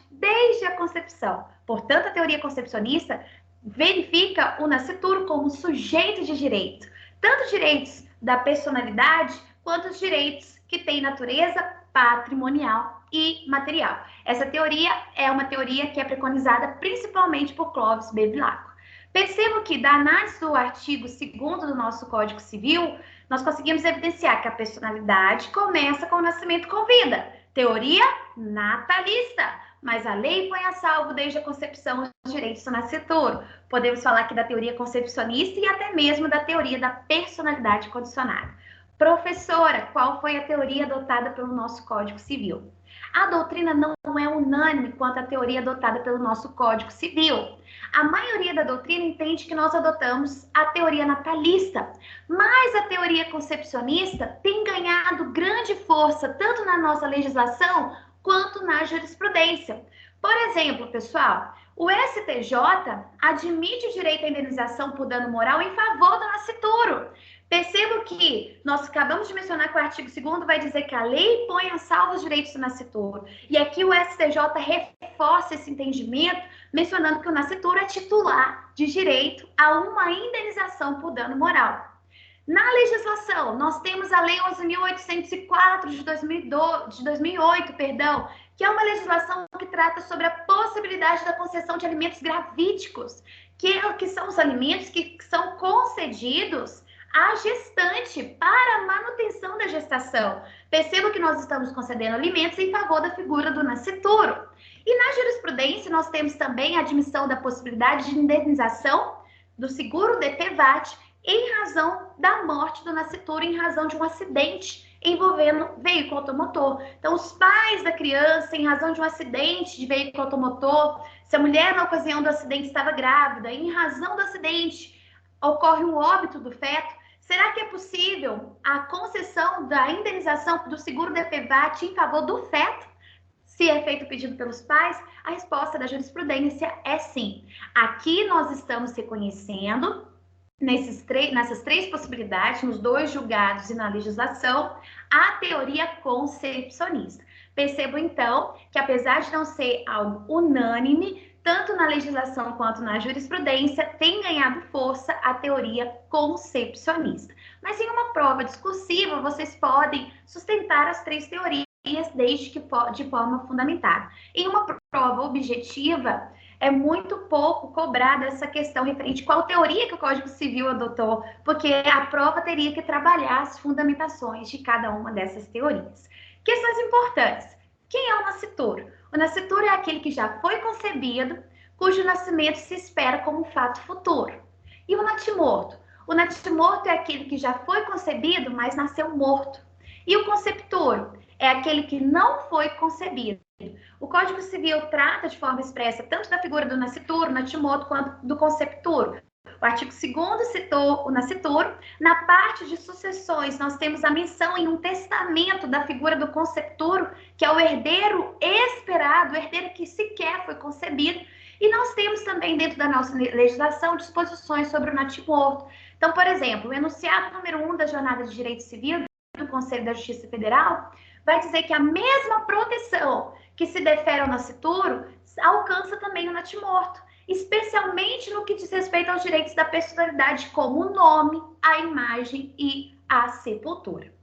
desde a concepção. Portanto, a teoria concepcionista verifica o nascituro como sujeito de direito, tanto direitos da personalidade quanto os direitos que têm natureza patrimonial e material. Essa teoria é uma teoria que é preconizada principalmente por Clovis Bevilacqua. Percebo que da análise do artigo 2º do nosso Código Civil, nós conseguimos evidenciar que a personalidade começa com o nascimento com vida. Teoria natalista, mas a lei põe a salvo desde a concepção os direitos do nascituro. Podemos falar aqui da teoria concepcionista e até mesmo da teoria da personalidade condicionada. Professora, qual foi a teoria adotada pelo nosso Código Civil? A doutrina não é unânime quanto à teoria adotada pelo nosso Código Civil. A maioria da doutrina entende que nós adotamos a teoria natalista, mas a teoria concepcionista tem ganhado grande força tanto na nossa legislação quanto na jurisprudência. Por exemplo, pessoal, o STJ admite o direito à indenização por dano moral em favor do nascituro. Percebo que nós acabamos de mencionar que o artigo 2º vai dizer que a lei põe a salvo os direitos do nascituro. E aqui o STJ reforça esse entendimento, mencionando que o nascituro é titular de direito a uma indenização por dano moral. Na legislação, nós temos a Lei 11.804 de 2008, que é uma legislação que trata sobre a possibilidade da concessão de alimentos gravídicos, que são os alimentos que são concedidos à gestante para a manutenção da gestação. Perceba que nós estamos concedendo alimentos em favor da figura do nascituro. E na jurisprudência, nós temos também a admissão da possibilidade de indenização do seguro DPVAT em razão da morte do nascituro, em razão de um acidente envolvendo veículo automotor. Então, os pais da criança, em razão de um acidente de veículo automotor, se a mulher na ocasião do acidente estava grávida, em razão do acidente ocorre o óbito do feto, será que é possível a concessão da indenização do seguro DPVAT em favor do feto? Se é feito o pedido pelos pais, a resposta da jurisprudência é sim. Aqui nós estamos reconhecendo, nessas 3 possibilidades, nos 2 julgados e na legislação, a teoria concepcionista. Percebo, então, que apesar de não ser algo unânime, tanto na legislação quanto na jurisprudência, tem ganhado força a teoria concepcionista. Mas em uma prova discursiva, vocês podem sustentar as 3 teorias desde que de forma fundamentada. Em uma prova objetiva, é muito pouco cobrada essa questão referente qual teoria que o Código Civil adotou, porque a prova teria que trabalhar as fundamentações de cada uma dessas teorias. Questões importantes. Quem é o nascituro? O nascituro é aquele que já foi concebido, cujo nascimento se espera como um fato futuro. E o natimorto? O natimorto é aquele que já foi concebido, mas nasceu morto. E o conceptoro? É aquele que não foi concebido. O Código Civil trata de forma expressa tanto da figura do nascituro, natimorto, quanto do conceptoro. O artigo 2º citou o nascituro. Na parte de sucessões, nós temos a menção em um testamento da figura do conceptoro, que é o herdeiro esperado, o herdeiro que sequer foi concebido. E nós temos também, dentro da nossa legislação, disposições sobre o natimorto. Então, por exemplo, o enunciado número 1 da Jornada de Direito Civil do Conselho da Justiça Federal vai dizer que a mesma proteção que se defere ao nascituro alcança também o natimorto, especialmente no que diz respeito aos direitos da personalidade, como o nome, a imagem e a sepultura.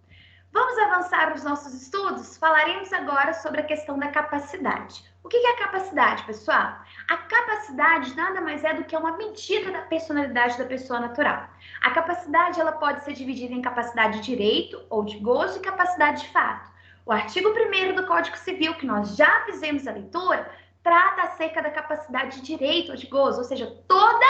Vamos avançar nos nossos estudos? Falaremos agora sobre a questão da capacidade. O que é a capacidade, pessoal? A capacidade nada mais é do que uma medida da personalidade da pessoa natural. A capacidade ela pode ser dividida em capacidade de direito ou de gozo e capacidade de fato. O artigo 1º do Código Civil, que nós já fizemos a leitura, trata acerca da capacidade de direito ou de gozo, ou seja, toda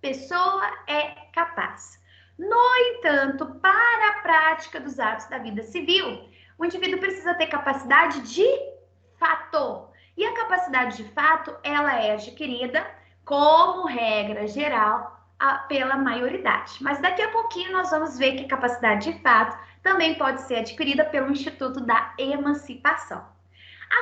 pessoa é capaz. No entanto, para a prática dos atos da vida civil, o indivíduo precisa ter capacidade de fato. E a capacidade de fato, ela é adquirida, como regra geral, pela maioridade. Mas daqui a pouquinho nós vamos ver que a capacidade de fato também pode ser adquirida pelo Instituto da Emancipação.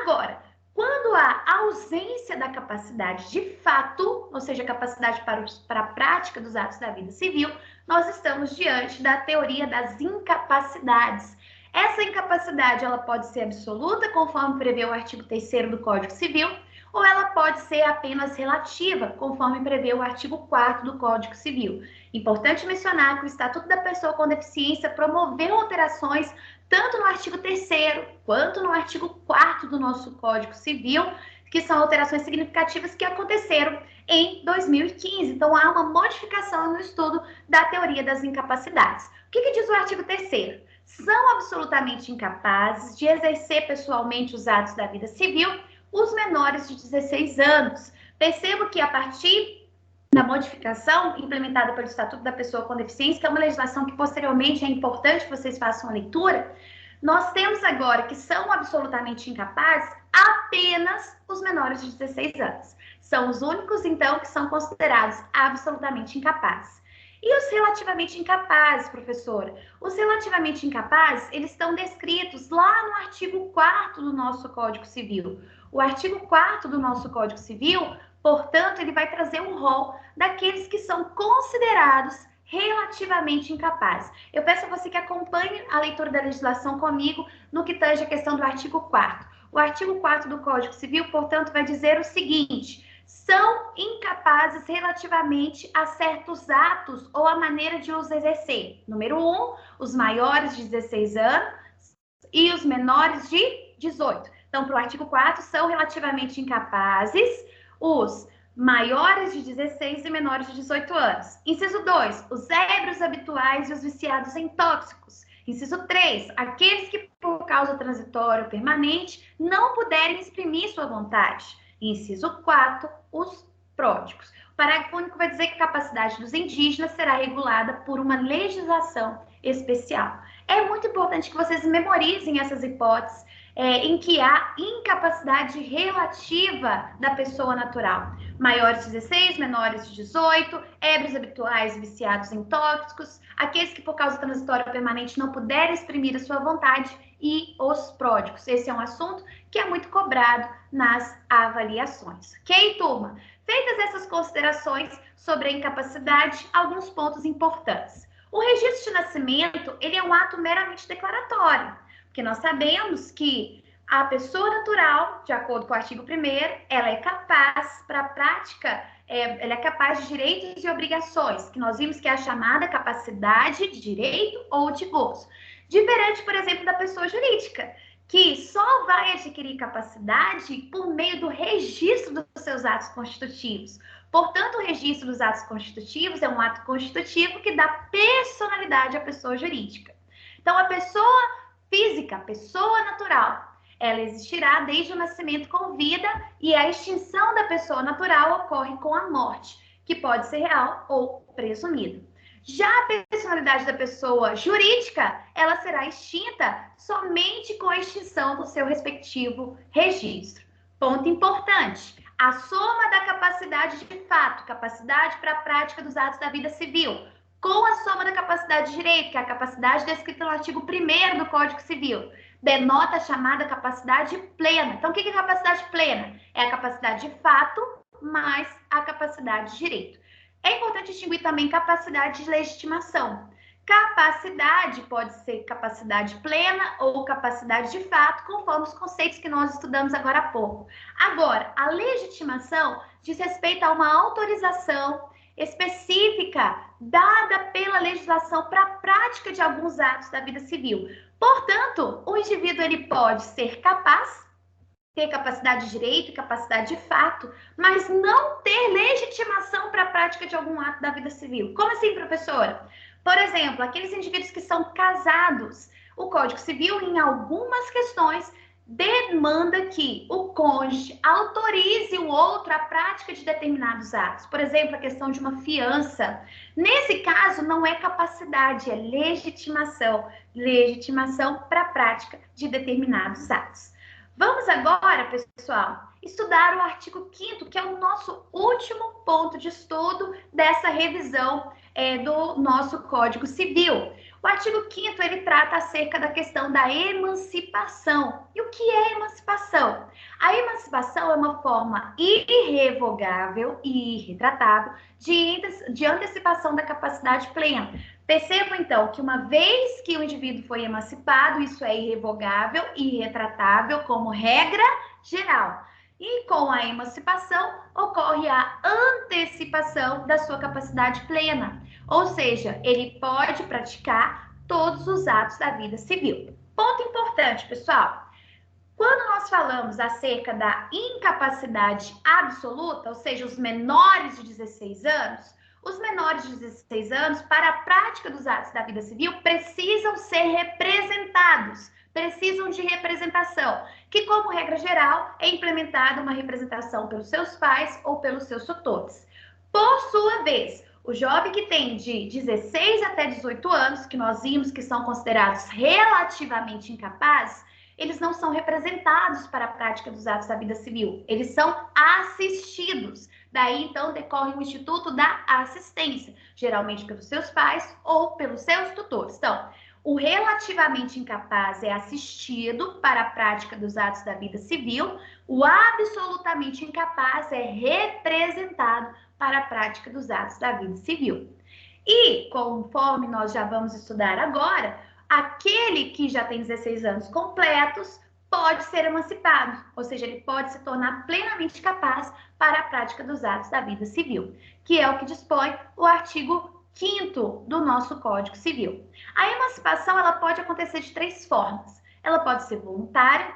Agora, quando há ausência da capacidade de fato, ou seja, capacidade para a prática dos atos da vida civil, nós estamos diante da teoria das incapacidades. Essa incapacidade ela pode ser absoluta, conforme prevê o artigo 3º do Código Civil, ou ela pode ser apenas relativa, conforme prevê o artigo 4º do Código Civil. Importante mencionar que o Estatuto da Pessoa com Deficiência promoveu alterações tanto no artigo 3º quanto no artigo 4º do nosso Código Civil, que são alterações significativas que aconteceram em 2015. Então, há uma modificação no estudo da teoria das incapacidades. O que diz o artigo 3º? São absolutamente incapazes de exercer pessoalmente os atos da vida civil os menores de 16 anos. Percebo que, a partir da modificação implementada pelo Estatuto da Pessoa com Deficiência, que é uma legislação que posteriormente é importante que vocês façam a leitura, nós temos agora que são absolutamente incapazes apenas os menores de 16 anos. São os únicos, então, que são considerados absolutamente incapazes. E os relativamente incapazes, professora? Os relativamente incapazes, eles estão descritos lá no artigo 4º do nosso Código Civil. O artigo 4º do nosso Código Civil, portanto, ele vai trazer um rol daqueles que são considerados relativamente incapazes. Eu peço a você que acompanhe a leitura da legislação comigo no que tange a questão do artigo 4º. O artigo 4º do Código Civil, portanto, vai dizer o seguinte: são incapazes relativamente a certos atos ou a maneira de os exercer. Número 1, os maiores de 16 anos e os menores de 18. Então, para o artigo 4º, são relativamente incapazes os maiores de 16 e menores de 18 anos. Inciso 2, os ébrios habituais e os viciados em tóxicos. Inciso 3, aqueles que, por causa transitória ou permanente, não puderem exprimir sua vontade. Inciso 4, os pródigos. O parágrafo único vai dizer que a capacidade dos indígenas será regulada por uma legislação especial. É muito importante que vocês memorizem essas hipóteses em que há incapacidade relativa da pessoa natural. Maiores de 16, menores de 18, ébrios habituais viciados em tóxicos, aqueles que por causa transitória permanente não puderem exprimir a sua vontade e os pródigos. Esse é um assunto que é muito cobrado nas avaliações. Ok, turma? Feitas essas considerações sobre a incapacidade, alguns pontos importantes. O registro de nascimento, ele é um ato meramente declaratório. Porque nós sabemos que a pessoa natural, de acordo com o artigo 1º, ela é capaz para a prática, ela é capaz de direitos e obrigações, que nós vimos que é a chamada capacidade de direito ou de gozo. Diferente, por exemplo, da pessoa jurídica, que só vai adquirir capacidade por meio do registro dos seus atos constitutivos. Portanto, o registro dos atos constitutivos é um ato constitutivo que dá personalidade à pessoa jurídica. Então, a pessoa física, a pessoa natural, ela existirá desde o nascimento com vida e a extinção da pessoa natural ocorre com a morte, que pode ser real ou presumida. Já a personalidade da pessoa jurídica, ela será extinta somente com a extinção do seu respectivo registro. Ponto importante: a soma da capacidade de fato, capacidade para a prática dos atos da vida civil, com a soma da capacidade de direito, que é a capacidade descrita no artigo 1º do Código Civil, denota a chamada capacidade plena. Então, o que é capacidade plena? É a capacidade de fato mais a capacidade de direito. É importante distinguir também capacidade de legitimação. Capacidade pode ser capacidade plena ou capacidade de fato, conforme os conceitos que nós estudamos agora há pouco. Agora, a legitimação diz respeito a uma autorização específica dada pela legislação para a prática de alguns atos da vida civil. Portanto, o indivíduo ele pode ser capaz, ter capacidade de direito, capacidade de fato, mas não ter legitimação para a prática de algum ato da vida civil. Como assim, professora? Por exemplo, aqueles indivíduos que são casados, o Código Civil, em algumas questões, demanda que o cônjuge autorize o outro à prática de determinados atos. Por exemplo, a questão de uma fiança. Nesse caso, não é capacidade, é legitimação. Legitimação para a prática de determinados atos. Vamos agora, pessoal, estudar o artigo 5º, que é o nosso último ponto de estudo dessa revisão do nosso Código Civil. O artigo 5º, ele trata acerca da questão da emancipação. E o que é emancipação? A emancipação é uma forma irrevogável e irretratável de antecipação da capacidade plena. Percebam, então, que uma vez que o indivíduo foi emancipado, isso é irrevogável e irretratável como regra geral. E com a emancipação, ocorre a antecipação da sua capacidade plena. Ou seja, ele pode praticar todos os atos da vida civil. Ponto importante, pessoal. Quando nós falamos acerca da incapacidade absoluta, ou seja, os menores de 16 anos, os menores de 16 anos, para a prática dos atos da vida civil, precisam ser representados, precisam de representação, que, como regra geral, é implementada uma representação pelos seus pais ou pelos seus tutores. Por sua vez, o jovem que tem de 16 até 18 anos, que nós vimos que são considerados relativamente incapazes, eles não são representados para a prática dos atos da vida civil, eles são assistidos. Daí, então, decorre o Instituto da Assistência, geralmente pelos seus pais ou pelos seus tutores. Então, o relativamente incapaz é assistido para a prática dos atos da vida civil, o absolutamente incapaz é representado para a prática dos atos da vida civil. E, conforme nós já vamos estudar agora, aquele que já tem 16 anos completos pode ser emancipado, ou seja, ele pode se tornar plenamente capaz para a prática dos atos da vida civil, que é o que dispõe o artigo 5º do nosso Código Civil. A emancipação, ela pode acontecer de 3 formas. Ela pode ser voluntária,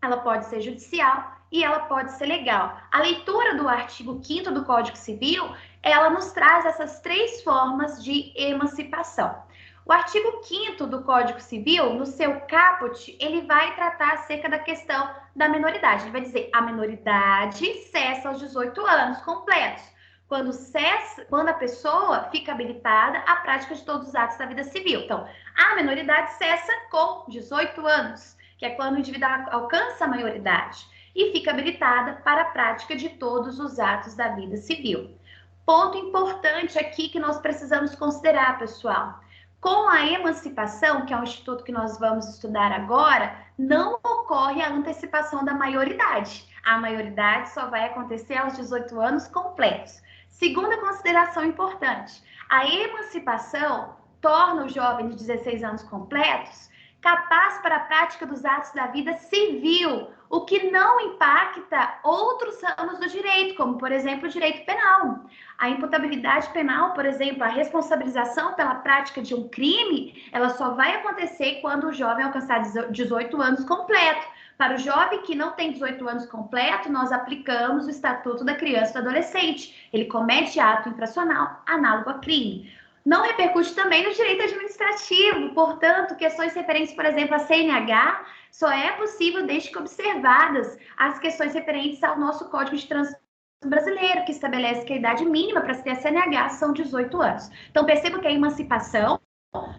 ela pode ser judicial e ela pode ser legal. A leitura do artigo 5º do Código Civil, ela nos traz essas 3 formas de emancipação. O artigo 5º do Código Civil, no seu caput, ele vai tratar acerca da questão da menoridade. Ele vai dizer, a menoridade cessa aos 18 anos completos, quando a pessoa fica habilitada à prática de todos os atos da vida civil. Então, a menoridade cessa com 18 anos, que é quando o indivíduo alcança a maioridade e fica habilitada para a prática de todos os atos da vida civil. Ponto importante aqui que nós precisamos considerar, pessoal. Com a emancipação, que é um instituto que nós vamos estudar agora, não ocorre a antecipação da maioridade. A maioridade só vai acontecer aos 18 anos completos. Segunda consideração importante, a emancipação torna o jovem de 16 anos completos capaz para a prática dos atos da vida civil, o que não impacta outros ramos do direito, como, por exemplo, o direito penal. A imputabilidade penal, por exemplo, a responsabilização pela prática de um crime, ela só vai acontecer quando o jovem alcançar 18 anos completo. Para o jovem que não tem 18 anos completo, nós aplicamos o Estatuto da Criança e do Adolescente. Ele comete ato infracional análogo a crime. Não repercute também no direito administrativo, portanto, questões referentes, por exemplo, a CNH, só é possível desde que observadas as questões referentes ao nosso Código de Trânsito brasileiro, que estabelece que a idade mínima para se ter a CNH são 18 anos. Então, perceba que a emancipação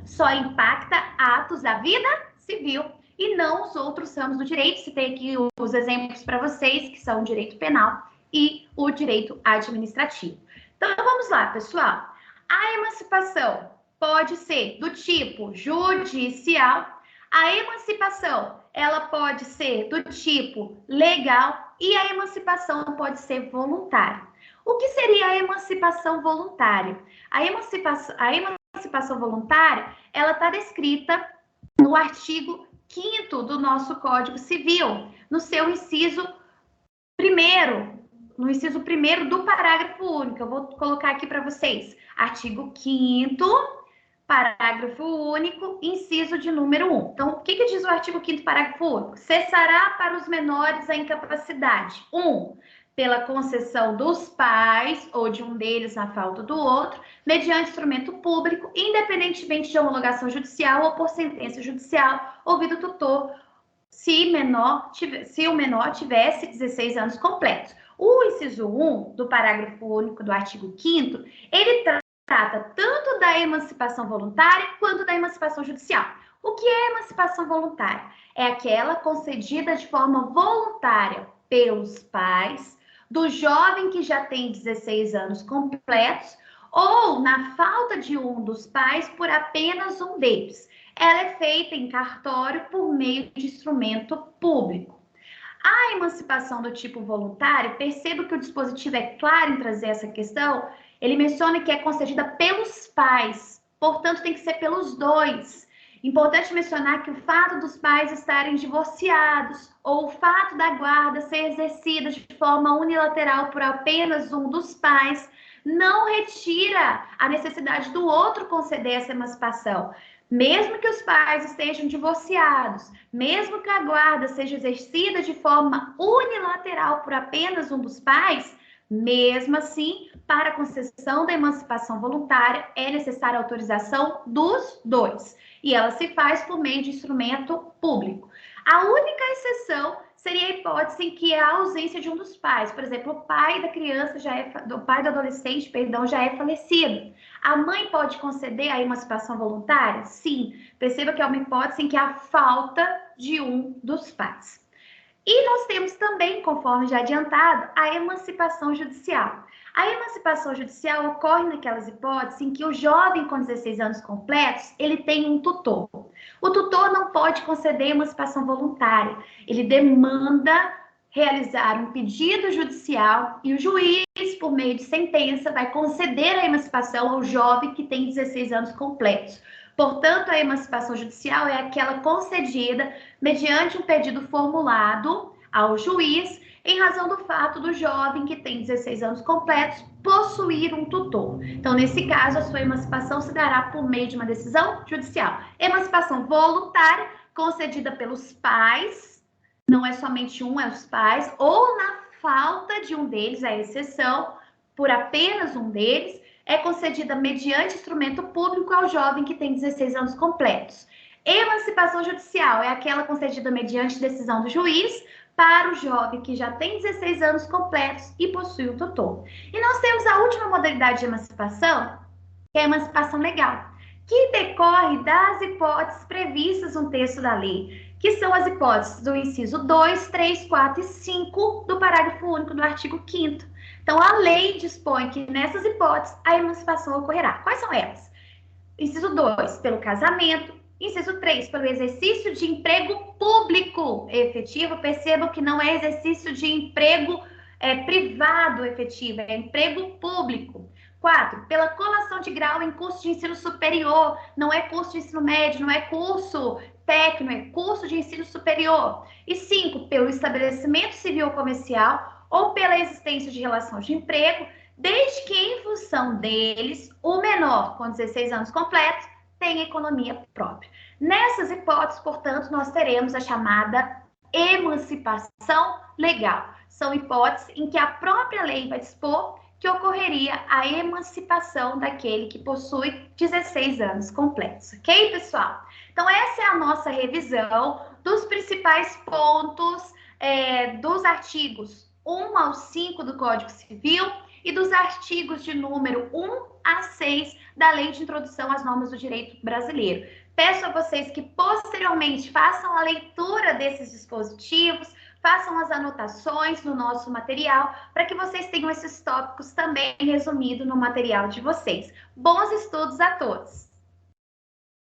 só impacta atos da vida civil e não os outros ramos do direito. Citei aqui os exemplos para vocês, que são o direito penal e o direito administrativo. Então, vamos lá, pessoal. A emancipação pode ser do tipo judicial, a emancipação ela pode ser do tipo legal e a emancipação pode ser voluntária. O que seria a emancipação voluntária? A emancipação voluntária ela está descrita no artigo 5º do nosso Código Civil, no seu inciso 1º, no inciso 1º do parágrafo único. Eu vou colocar aqui para vocês. Artigo 5º, parágrafo único, inciso de número 1. Então, o que diz o artigo 5º, parágrafo único? Cessará para os menores a incapacidade. 1. Pela concessão dos pais ou de um deles na falta do outro, mediante instrumento público, independentemente de homologação judicial ou por sentença judicial, ouvido o tutor, se o menor tivesse 16 anos completos. O inciso 1 do parágrafo único do artigo 5º, ele trata tanto da emancipação voluntária quanto da emancipação judicial. O que é emancipação voluntária? É aquela concedida de forma voluntária pelos pais do jovem que já tem 16 anos completos ou, na falta de um dos pais, por apenas um deles. Ela é feita em cartório por meio de instrumento público. A emancipação do tipo voluntário, perceba que o dispositivo é claro em trazer essa questão, ele menciona que é concedida pelos pais, portanto tem que ser pelos dois. Importante mencionar que o fato dos pais estarem divorciados ou o fato da guarda ser exercida de forma unilateral por apenas um dos pais não retira a necessidade do outro conceder essa emancipação. Mesmo que os pais estejam divorciados, mesmo que a guarda seja exercida de forma unilateral por apenas um dos pais, mesmo assim, para a concessão da emancipação voluntária, é necessária a autorização dos dois. E ela se faz por meio de instrumento público. A única exceção seria a hipótese em que há ausência de um dos pais. Por exemplo, o pai da criança o pai do adolescente, perdão, já é falecido. A mãe pode conceder a emancipação voluntária? Sim. Perceba que é uma hipótese em que há falta de um dos pais. E nós temos também, conforme já adiantado, a emancipação judicial. A emancipação judicial ocorre naquelas hipóteses em que o jovem com 16 anos completos, ele tem um tutor. O tutor não pode conceder emancipação voluntária. Ele demanda realizar um pedido judicial e o juiz, por meio de sentença, vai conceder a emancipação ao jovem que tem 16 anos completos. Portanto, a emancipação judicial é aquela concedida mediante um pedido formulado ao juiz em razão do fato do jovem que tem 16 anos completos possuir um tutor. Então, nesse caso, a sua emancipação se dará por meio de uma decisão judicial. Emancipação voluntária, concedida pelos pais, não é somente um, é os pais, ou na falta de um deles, a exceção, por apenas um deles, é concedida mediante instrumento público ao jovem que tem 16 anos completos. Emancipação judicial é aquela concedida mediante decisão do juiz para o jovem que já tem 16 anos completos e possui o tutor. E nós temos a última modalidade de emancipação, que é a emancipação legal, que decorre das hipóteses previstas no texto da lei, que são as hipóteses do inciso 2, 3, 4 e 5 do parágrafo único do artigo 5º. Então, a lei dispõe que nessas hipóteses a emancipação ocorrerá. Quais são elas? Inciso 2, pelo casamento. Inciso 3, pelo exercício de emprego público efetivo. Percebam que não é exercício de emprego privado efetivo, é emprego público. 4, pela colação de grau em curso de ensino superior. Não é curso de ensino médio, não é curso técnico, curso de ensino superior. E 5, pelo estabelecimento civil ou comercial ou pela existência de relação de emprego, desde que em função deles, o menor com 16 anos completos tenha economia própria. Nessas hipóteses, portanto, nós teremos a chamada emancipação legal. São hipóteses em que a própria lei vai dispor que ocorreria a emancipação daquele que possui 16 anos completos, ok, pessoal? Então, essa é a nossa revisão dos principais pontos dos artigos 1 ao 5 do Código Civil e dos artigos de número 1 a 6 da Lei de Introdução às Normas do Direito Brasileiro. Peço a vocês que posteriormente façam a leitura desses dispositivos, façam as anotações no nosso material, para que vocês tenham esses tópicos também resumidos no material de vocês. Bons estudos a todos!